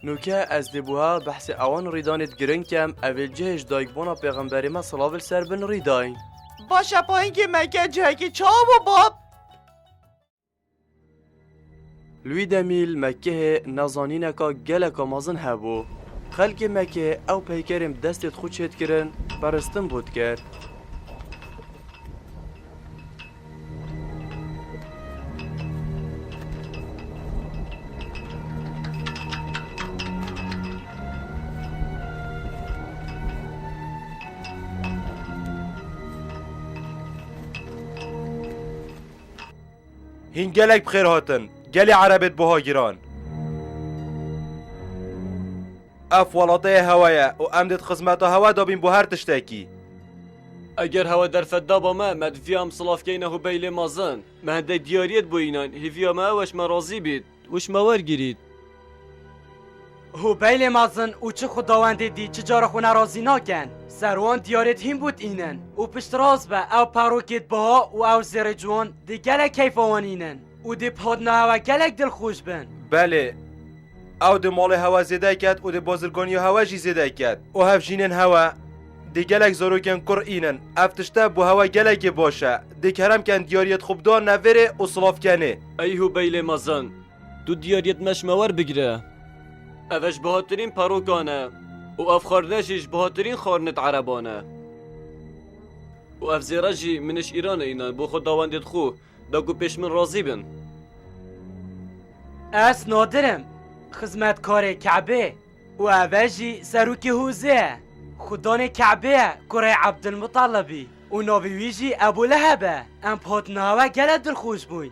نوکه از دبوها بحث اوان ریدانت گرنگ کم اول جهش دایک بونا پیغمبری ما صلاة سر بن ریداین باشه پایین که مکه جهکی چاب و باب لوی دمیل مکه نزانینکا گلکا مازن هبو خلق مکه او پیکرم دستت خود شد کرن پرستن بود کرد هین گلک بخیر هاتن گلی عربت بها گیران اف ولاطه هوایه و امدت خزمت هوا دابین بو هر تشتاکی اگر هوا در فدا با ما مدفیام صلاف کینه هو بیل مازن مهده دیاریت بو اینان هیویا ما وش مرازی بید وش مور گیرید هو بیل مازن او چه خداوند دی چه جار خو ناراضی ناکن سروان دیارت هیم بود اینن او پشت راز به او پاروکیت بها و او زیر جوان دی گلک کیف آوانینن او دی پاد نهوا گلک دل خوش بن بله او ده مال هوا زیده کد و ده بازرگانی هوا جی زیده کد و هف جینن هوا دی گلک زاروکن کر اینن افتشته بو هوا گلک باشه دی کرم کن دیاریت خوب دار نوره و صلاف کنه ای هو بیل مازن دو دیاریت مش مور بگیره اوش بهاترین پاروکانه و اف خارنشش بهاترین خارنت عربانه و اف زیراجی منش ایران اینان بو خداوندت خو داگو پیش من راضی بن اس نادرم خدمتکار کعبه و اوجی سروکی هوزه خدان کعبه کره عبدالمطلبی و ناویویجی ابو لهبه ام پاد نهوا گله دل خوش بوین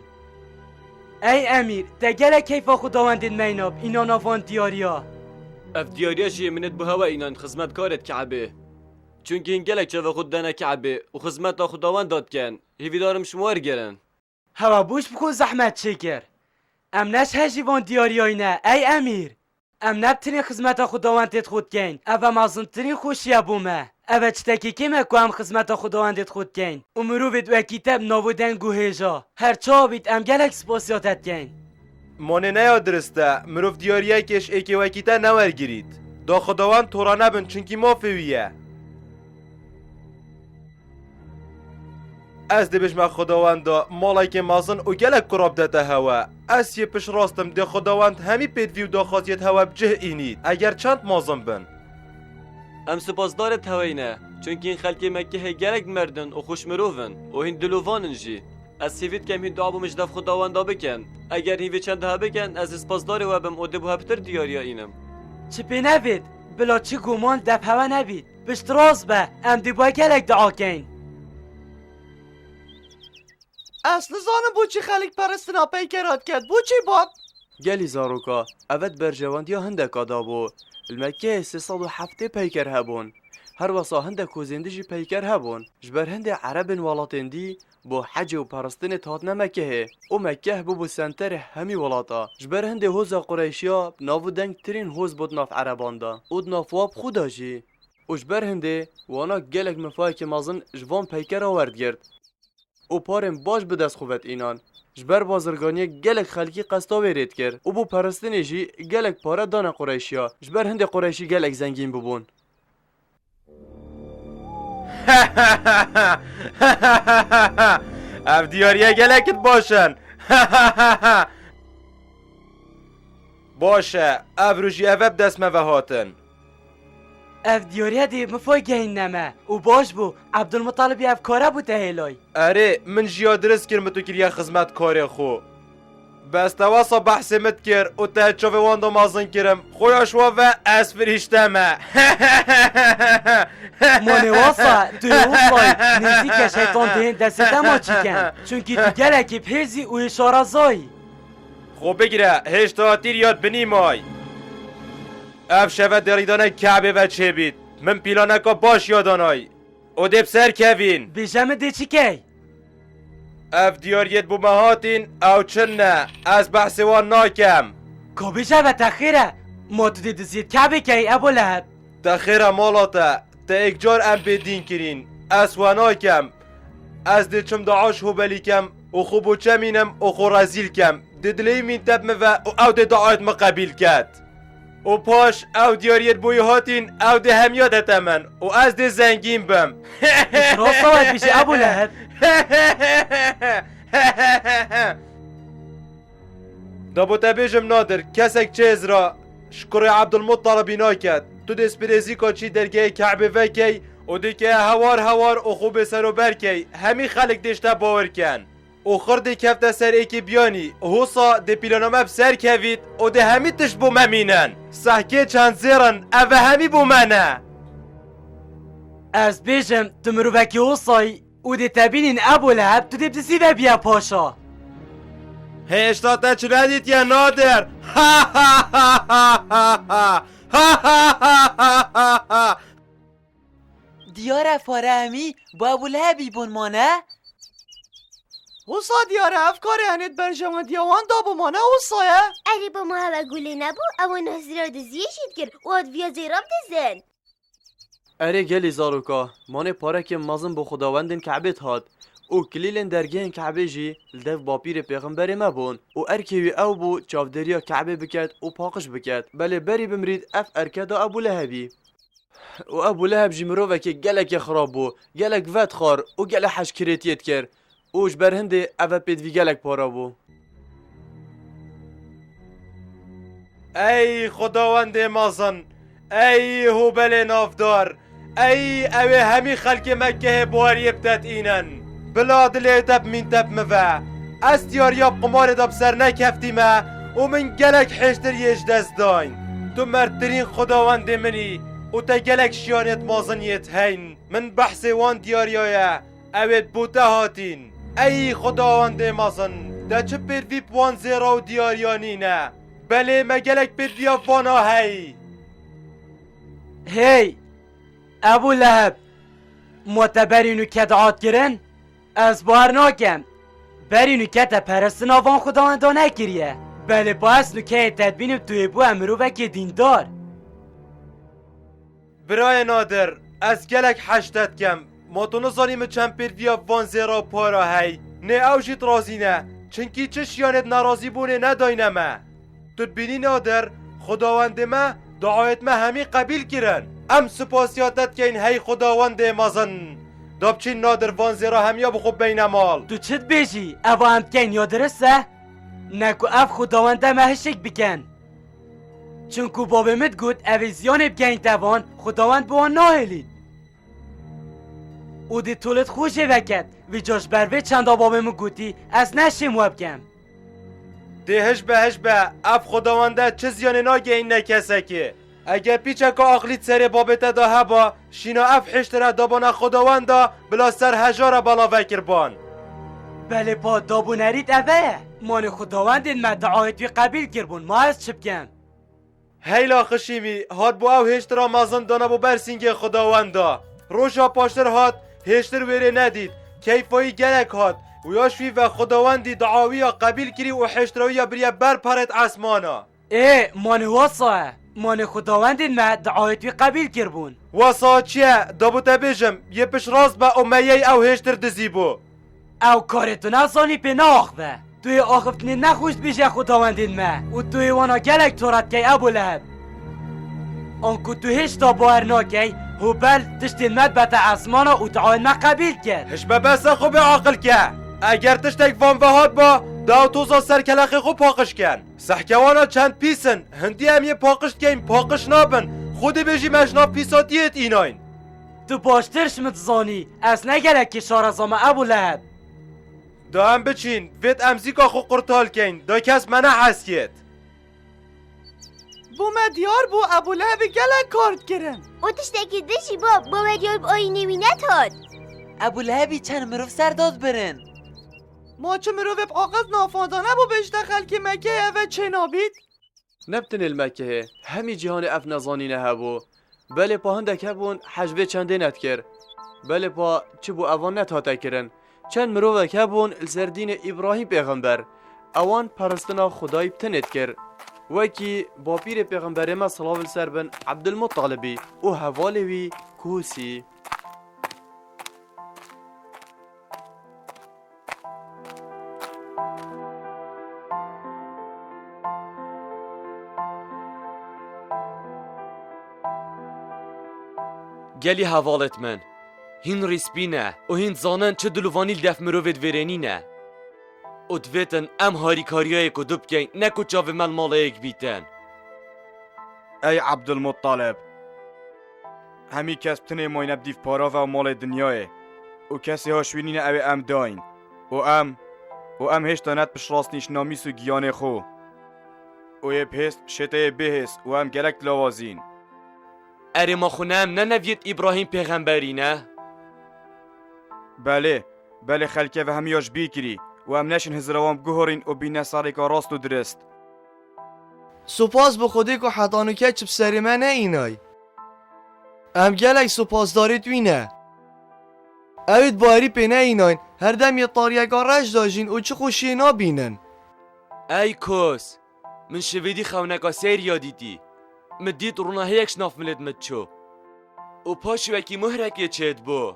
ای امیر ده گله کیفا خداوندت میناب اینا نافان دیاریا اف دیاریاشی منت بو هوا اینان خدمتکارت کعبه چونکه این گلک چه خود دانه کعبه و خدمت خداوند داد کن هیوی دارم شمار گرن هوا بوش بکن زحمت چکر ام نش هجیوان دیاریای نه ای امیر ام نبترین خدمت خداوندت خود کن او مازنترین خوشیه بومه او چتکی کمه که هم خدمت خداوندت خود کن امرو بید و کتاب نابودن گوهجا هر چا بید ام گلک سپاسیاتت کن مانه نیاد درسته مروف دیاریه کش ایکی وکیته نور گیرید دا خداوند تورا نبن چونکی ما فویه از دبش ما خداوند دا مالای که مازن و گلک کراب داده هوا از یه پش راستم ده خداوند همی پیدوی و دا خاصیت هوا بجه اینید اگر چند مازن بن ام سپاسدارت هوینه چونکه این خلک مکه گلک مردن و خوش مروفن و هین دلووانن جی از هیوید کم هین دعا مجدف خداوندا بکن اگر هیوی چند ها بکن از سپاسدار و بم اده بو هفتر دیاریا اینم چه پی نبید بلا چه گمان دب هوا نبید بشت راز به ام دی بای گلک دعا کن اصل زانم بو چی خلق پرستنا پیکرات کرد بو چی باب گلی زاروکا اوت برجواندیا هندکا دابو المکه 307 پیکر هبون هر وصا هندک و زندجی پیکر هبون جبر هند عرب ولاتندی بو حج و پرستن تاتنا مکه و مکه بو سنتر همی ولاتا جبر هند هوز قریشیا ناو دنگ ترین هوز بود ناف عرباندا و نافواب خودا جی و جبر هند وانا گلک مفای که مازن جوان پیکر آورد گرد و پارم باش به دست خوبت اینان جبر بازرگانی گلک خلقی قستا ویرید کرد و بو پرستنی جی گلک پاره دان قریشیا جبر هند قریشی گلک زنگین ببون اف دیاریه گلکت باشن باشه اف روشی افب دست موه هاتن اف دیاریه دی مفای گهین نمه و باش بو عبدالمطلبی اف کاره بو تهیلای اره من جیا درست کرم تو کریا خدمت کاری خو بس تواسا بحث مت کر و ته چوه واندو مازن کرم خویاش و از فرشتمه مانه واسا توی اوصای نزدیک شیطان دهین دست دما چیکن چونکی تو گلکی پیزی و اشاره زایی خب بگیره هشت تا تیر یاد بنیمای اف شوه دریدانه کعبه و چه بید من پیلانکا باش یادانای او دب سر کوین بیجمه دی چی کی؟ اف دیاریت بو مهاتین او چنه از بحث وان ناکم که بیجمه تخیره ما تو دید زید که بکی ابو لهب تخیره مالاتا تا اکجار ام بدین کرین از واناکم از دچم دعاش هو بلیکم و خوبو چمینم و خو رزیل کم ددلی من تب و او ده دعایت مقابل کد و پاش او دیاریت بوی هاتین او ده هم یادت من و از ده زنگین بم راست باید بشه ابو لهب. دابو تبیجم نادر کسک چیز را شکر عبدالمطلبی ناکد تو دسپریزی که چی درگه کعبه وکی و دیگه هوار و خوب سر و برکی همی خلق دشته باور کن و خردی کفته سر ایکی بیانی حوصا دی پیلانامه بسر کوید و دی همی تش بو ممینن سحکه چند زیرن اوه همی بو منه از بیشم تو مروفکی اوصای او دی تبینین ابو لهب تو دی بسی و بیا پاشا. هشتا تا چردید یا نادر دیار فارهمی با ابولهبی بون مانه؟ وسا دیاره افکار هنید برجوان دیوان دابو مانه وسایه؟ اری با ما هوا گوله نبو اما نهزیرا دزیشید کرد و اد ویا زیرام دزن. اره گلی زاروکا مانه پاره که مازن بو خداوندن کعبت هاد او کلیلن درگین کعبه جی لدف باپیر پیغمبر ما بون و ارکیوی او بو چاودریا کعبه بکد و پاقش بکد بله بری بمرید اف ارکدا ابو لهبی و ابو لهب جی مروفه که گلک خراب بو گلک ود خار و گله حشکریتیت کر اوش بر هنده اوه پیدوی گلک پارا بو ای خداوند مازن ای هوبل نافدار ای اوه همی خلق مکه بواری بتت اینن بلاد لیتب من تب مفا استیاریاب قمار دب سر نکفتی ما و من گلک حشتر یش دست داین تو مردترین خداوند منی و تا گلک شیانت مازنیت هین من بحث وان دیاریایه اوید بوته هاتین ای خداوند مازن دا چه پروی پوان زیرا و دیاریانی نه بله مگلک پروی افوانا هی هی ابو لهب معتبرینو کدعات گرن از بار ناکم برینو کتا پرستن آوان خداوندان نکریه بله با اصلو که تدبینم توی بو امرو وکی دیندار برای نادر از گلک حشتت کم ما تو نزانیم چند پروی افوان زیرا پارا هی نه اوشید رازی نه چنکی چه شیانت نرازی بونه نداینمه تو بینی نادر خداوند ما دعایت ما همی قبیل کرن ام سپاسیاتت که این هی خداوند مازن دابچین نادر وان زیرا همیا بخوب بین مال تو چت بیجی اوه هم کن یا درسته؟ نکو اف خداونده مهشک بکن چونکو بابمت گود اوه زیان بگین توان خداوند بوان ناهلید او دی طولت خوشه وکد وی جاش بروی چندا بابمو گوتی از نشیم وبگم دهش به اف خداونده چه زیانه ناگه این نکسه که اگه پیچه که آقلیت سر بابت دا هبا شینا اف حشتره دابانا خداونده بلا سر هجار بالا وکر بان بله با دابو نرید اوه مان خداوند این مدعایت وی قبیل گربون ما از چه بگم هیلا خشیمی هاد بو او هشترا مازن دانا بو برسینگ خداونده روشا پاشتر هاد هشتر ویره ندید کیفایی گلک هاد و یاشوی و خداوندی دعاوی قبیل کری و حشتراوی بریا بر پرت اسمانا مان واسه مان خداوند این مدعایت وی قبیل گربون واسا چیه دابو تبیجم یه پش راست با امیه او هشتر دزیبو او کارتو نزانی پی ناخوه توی آخفتنی نخوشت بیشه خداوندین ما و توی وانا گلک تورت که ابو لهب آنکو تو هیچ تا باور ناکی هوبل تشتین مد بتا اسمانا و دعاین ما قبیل کرد هش بس خوب عاقل که اگر تشتک وان وهاد با داو توزا سر کلخ خوب پاقش کن سحکوانا چند پیسن هندی هم یه پاقش کن پاقش نابن خودی بجی مجنا پیساتیت ایناین تو باشترش متزانی از نگلک که شارزام ابو لهب دا هم بچین وید امزیکا خو قرطال کن دا کس منه حسکیت بو مدیار بو ابو لهب گلک کارد کرن او تشتکی دشی با مدیاب آینه وینت هاد. ابولهبی چند مروف سر داد برن ما چه مروف آقاز نافاندانه بو بشته خلکی مکه اوه چه نابید؟ نبتن المکه همی جهان اف نزانینه هبو بله پا هندک هبون حجبه چنده نت کر بله پا چه بو اوان نت هاته کرن چند مروف هبون السردین ابراهیم پیغمبر اوان پرستنا خدای بتنت کر وکی با پیر پیغمبر ما صلی الله علیه و سلم عبدالمطلبی او حوالوی کوسی گلی حوالت من هین ریسپینه و هین زانن چه دلوانی دف مروفت ورینینه و دویتن ام هاری کاریای کدوب کن نکو چاو من مالایک بیتن. ای عبدالمطلب همی کس بتنه ماینه بدیف پارا و مال دنیای و کسی ها شوینین او ام داین و ام هشتا نت پش راستنیش نامیس و گیانه خو و یه پست شته بهست و ام گلک لوازین. اره ما خونم نه نوید ابراهیم پیغمبری نه؟ بله خلکه و همیاش بیکری و ام نشن هزروام گوهرین و بین ساری که راست و درست. سپاس به خودی که حتانو که چپ سری من اینای ام گلک سپاس داری توینه اوید باری پینه ایناین هر دم یه طاریقا رش داجین و چه خوشی نابینن. ای کس من شویدی خونکا سیر یادیدی مدید رونا هیکش ناف ملد مدچو و پاشو اکی مهرکی چید بو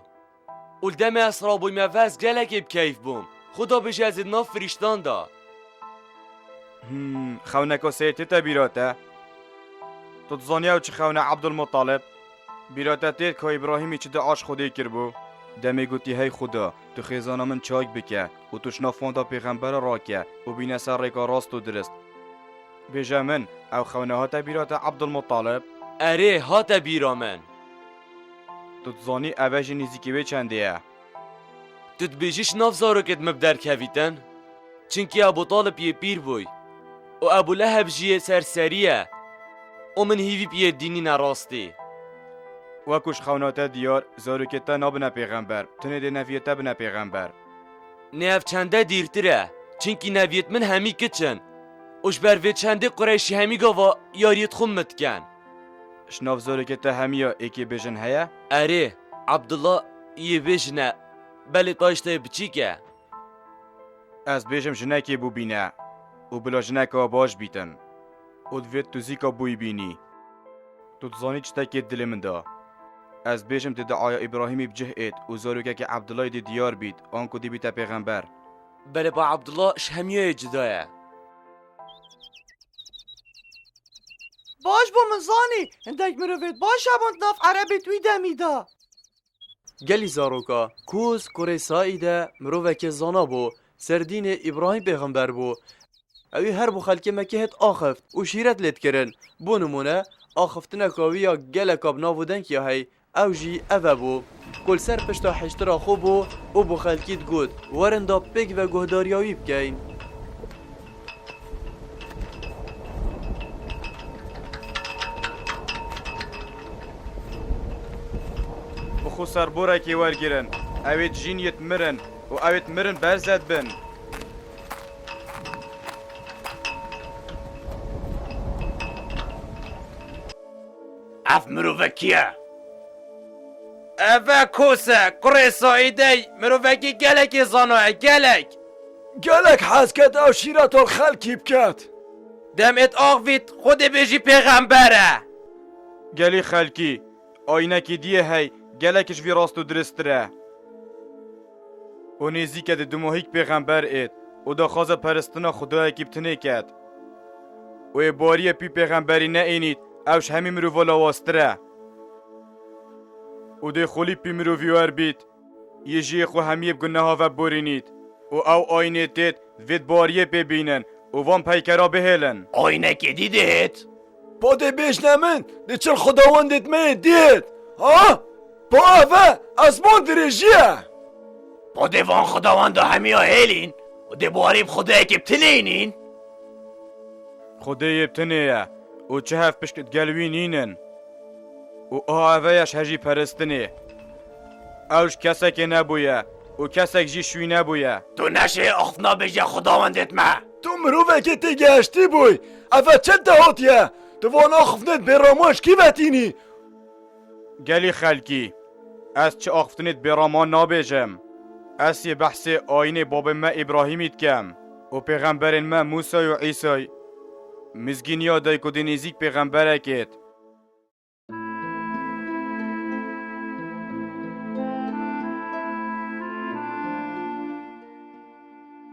و دم اسرابوی موز گلکی بکیف بوم خدا بشه از ناف فرشتان دا. خونکا سیرتی تا بیراته تو تزانیه و چه خونه عبدالمطلب بیراته تید که ابراهیمی چه ده آش خودی کر بو دمی گوتی هی خدا تو خیزانا من چاک بکه و تو شنافوندا پیغمبر را که و بین سر ریکا راست و درست بیجا من او خونه ها تا بیراته عبدالمطلب. اره ها تا بیرا من تو تزانی اوش نیزیکی به چندیه تو تبیجیش ناف زارو کت مبدر کویتن چنکی ابو طالب یه پیر بوی و ابو لهب جیه سرسریه و من هیوی بیه دینی نراستی و کش خونه تا دیار زارو که تا نابنه پیغمبر تنه ده نفیه تا بنه پیغمبر نیف چنده دیرتره چنکی نویت من همی کچن اوش بر چنده قریشی همی گاوا یاریت خمت کن شناف زارو که تا همیا ایکی بیجن هیا؟ اره عبدالله یه بجنه بله تاشته بچی که از بیجم جنکی بو بینه و بلا جنکا باش بیتن و دوید تو زیکا بوی بینی تو تزانی چتا که دل من دا از بیجم تده آیا ابراهیمی بجه اید و زارو که عبدالله دی دیار بید آنکو دی بیتا پیغمبر. بله با عبدالله شهمیه جدایه باش با منزانی اندک مروفید باش ابوند ناف عربی توی دمیدا گلی زاروکا کوز کوری سایده مروفک زانا بو سردین ابراهیم پیغمبر بو اوی هر بو خلکی مکه هت آخفت و شیرت لید کرن بو نمونه آخفتنه کاوی یا گلک اب نابودن که هی او جی اوه بو کل سر پشتا حشترا خوب بو و بو خلکیت گود ورندا پیگ و گهداریاوی بکین. بخو سر بورا که ورگیرن اوید جینیت مرن و اوید مرن برزد بن. اف مروفکیه اوه کوسه کره سایده مروفکی گلک زانوه گلک حسکت او شیرت الخلکی بکت دمت آقوید خود بیجی پیغمبره گلی خلکی آینه که دیه هی گلکش وی راست و درستره و نیزی که ده دماهیک پیغمبر اید و دا خواز پرستنا خدای که بتنه کد و باری پی پیغمبری نه اینید اوش همی مروفالا واستره و ده خولی پی مروفیوار بید یه جی خو همی بگنه ها و برینید و او آینه تید وید باریه ببینن و وان پیکرا بهلن آینه که دیدید؟ با ده بیش نمن ده چل خداوندت می دید ها؟ با اوه از من درجیه با دیوان خداوند همه ها هیلین و دی باریم خدای که بتنینین خدای بتنه و چه هف پشکت گلوین اینن و اوهش هجی پرستنه اوش کسک نبویه و کسک جی شوی نبویه تو نشه اختنا بجه خداوندت ما تو مروفه که تی گشتی بوی اوه چه دهاتیه تو وانا خفنت براماش کی وطینی گلی خلکی از چه آختنت برامان نابیجم از یه بحث آین باب ما ابراهیمیت کم و پیغمبر ما موسی و عیسی مزگینیا دای کدی نزیک پیغمبره کت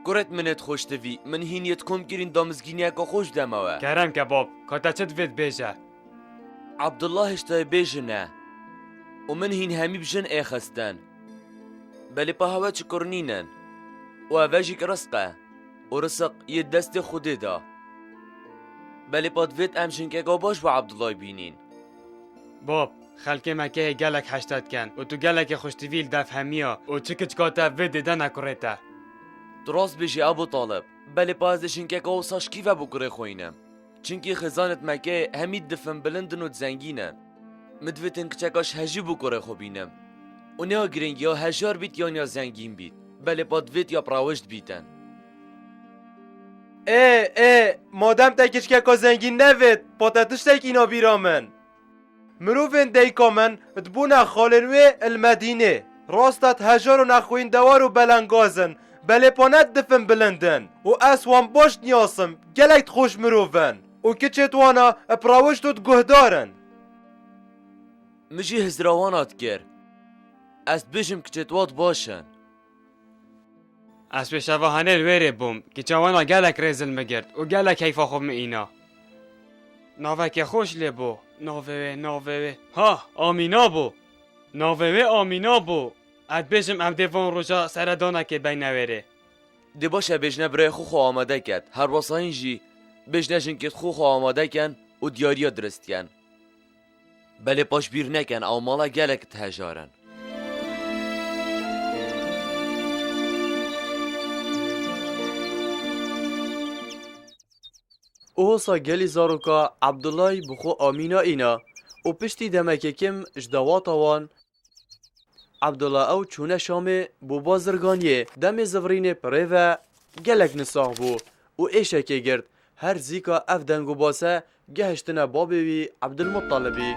گرت منت خوش دوی من هینیت کم گیرین دامزگینی که خوش دموه کرم کباب کاتا چت وید بیجه عبدالله اشتای بیجنه ومن هین همی بجن ای خستن بلی پا هوا چکرنینن و اوجیک رزقه و رزق یه دست خوده دا بلی پا دوید امشن که باش با عبدالله بینین. باب خلک مکه گلک هشتاد کن و تو گلک خوشتویل دف همیا و چکچ کاتا ویده دا نکرتا. دراز بجی ابو طالب بلی پا ازشن که و ساش کیفه بکره خوینم چنکی خزانت مکه همید دفن بلندن و زنگینن مدویتن کچکاش هجی بکره خو بینم و نیا گرنگ یا هجار بیت یا زنگین بیت بلی پا دوید یا پراوشت بیتن. مادم تکش که زنگین نوید پاتتش تک اینا بیرامن مروفین دیکا من دبونا خالنوی المدینه راستت هجار و نخوین دوار و بلنگازن بله پانت دفن بلندن و اسوان باش نیاسم گلکت خوش مروفن و که چطوانا پراوشتوت گهدارن. مجی هزروانات گر از بجم کچتوات باشن. از پیشواهانه الویره بوم که چوانا گلک ریزل مگرد و گلک حیفا خوب اینا. ناوه که خوش لبو ناوه ها آمینا بو ناوه آمینا بو اد بجم ام دیوان روژا سردانه که بین نویره دی باشه بجنه برای خو آماده کد هر واسه اینجی بجنشن که خو آماده کن و دیاریا درست کن بله پاش بیر نکن او مالا گلک تهجارن. او سا گلی زاروکا عبدالله بخو آمینا اینا و پشتی دمکه کم اجدواتا وان عبدالله او چونه شامه بو بازرگانیه دم زورین پره و گلک نساخ بو و ایشه که گرد هر زیکا اف دنگو باسه گهشتنه بابی عبدالمطلبی.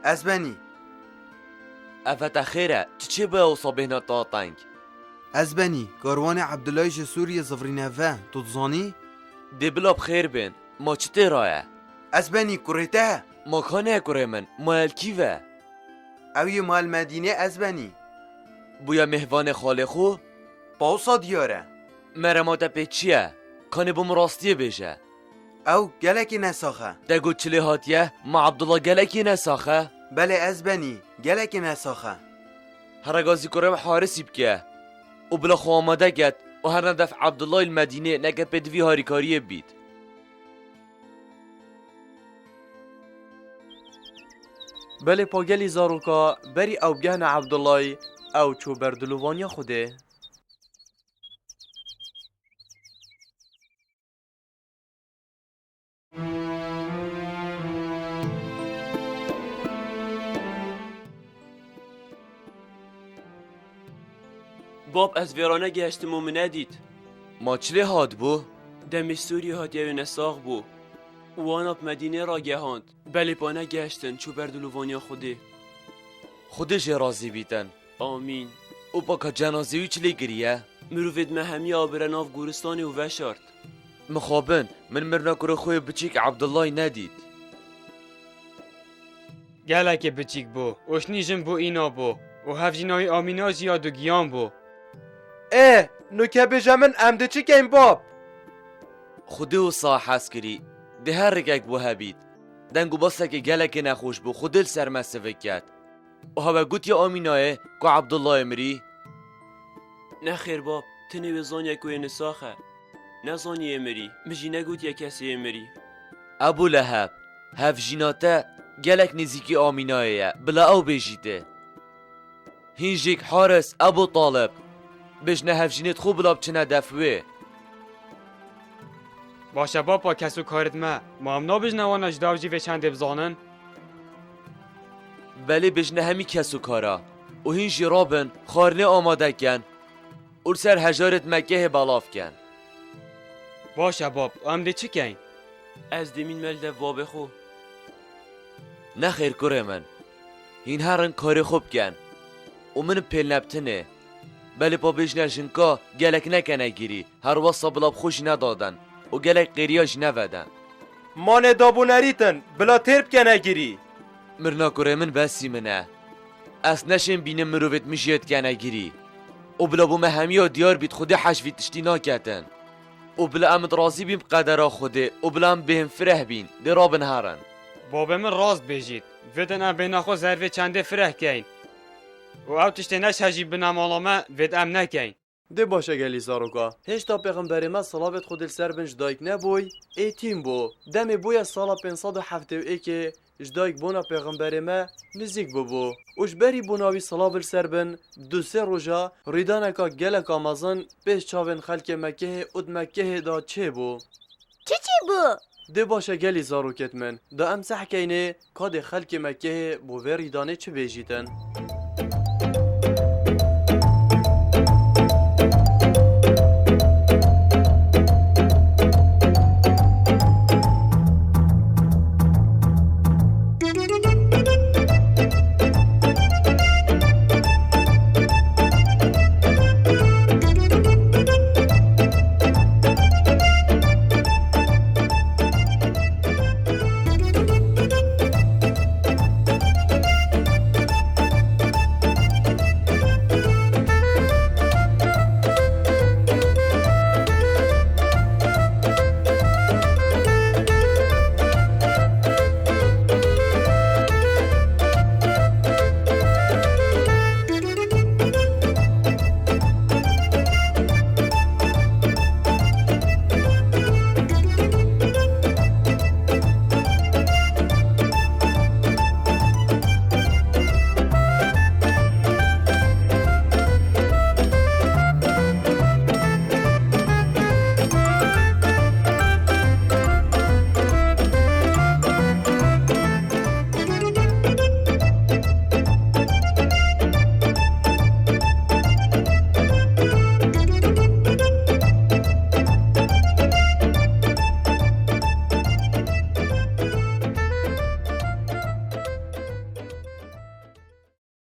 ازبنی افت خیره چه باید او صابهنا تاتنگ ازبنی کاروان عبدالله سوریه زفرینه و تو تزانی؟ دی بلا بخیر بین ما چطه رایه؟ ازبنی کریته؟ ما کانه کره من مال کیوه؟ اوی مال مدینه ازبنی بویا مهوان خاله خو؟ باوسا دیاره مرماتا پیچیه کانه بوم راستیه بشه او گلکی نساخه دگو چلی هاتیه ما عبدالله گلکی نساخه؟ بله ازبنی گلکی نساخه هرگازی کرم حارسی بکه و بلا خو آماده گد و هر ندف عبدالله المدینه نگه پدوی هاریکاریه بید بله پا گلی زاروکا بری او بگهن عبدالله او چو بردلووانیا خوده. باب از ویرانه گشتم و من ندید ما چلی هاد بو؟ دمش سوری هاتیه و نساق بو وانا مدینه را گهاند بلی پانه گشتن چو بردلووانیا خوده خودش رازی بیتن آمین او با که جنازیوی چلی گریه؟ مروفید مهمی آبرناف گورستانی و وشارد مخابن من مرنا کره خوی بچیک عبدالله ندید گلک بچیک بو اوشنیجم بو اینا بو و هفجینای آمینا زیاد و گیان بو نو که بجمن امده چی که این باب خوده و صاح عسکری ده هر رگک بو هبید دنگو باسته که گلک نخوش بو خودل سرمسته فکت و هوا گوت یا آمیناه که عبدالله امری نخیر باب تنه وزانیا کوی نساخه نزانی امری مجی نگوت یا کسی امری ابو لهب هف جیناته گلک نزیکی آمیناه بلا او بیجیده هینجیک حارس ابو طالب بجنه هف جینت خوب بلا بچنه دفوه باشه بابا کسو کارت ما هم نابج نوان اجداوجی و چند بزانن بله بجنه همی کسو کارا و هینجی رابن خارنه آماده کن و سر هجارت مکه بالاف کن باشه باب ام دی چی کن؟ از دمین مل دوا بخو نخیر کره من این هرن کار خوب کن و من پیل نبتنه بله پا بجنه جنکا گلک نکنه گیری هر وصا بلاب خوش ندادن و گلک غیریاش نودن مان دابو نریتن بلا ترب کنه گیری مرنا کره من بسی منه از نشم بینم مروفت میشید کنه گیری و بلا بو مهمی و دیار بید خوده حشوی تشتی ناکتن و بلا امد رازی بیم قدرا خوده و بلا هم بهم فره بین دی رابن هارن باب من راست بجید ودن ام بین خو زرفه چنده فره کن و او تشتی نش هجی بنام علامه ود ام نکن ده باشه گلی زاروکا هشتا پیغمبر ما صلابت خود سر بن جدایک نبوی ایتیم بو دم بوی سالا 571 که جدایک بونا پیغمبر ما نزیک بو وش بری بوناوی صلاب سر بن دو سه روژا ریدانکا گلک آمازن پیش چاون خلک مکه اد مکه دا چه بو چی بو؟ ده باشه گلی زاروکت من دا امسح کینه کاد خلک مکه بو وریدانه چه بیجیتن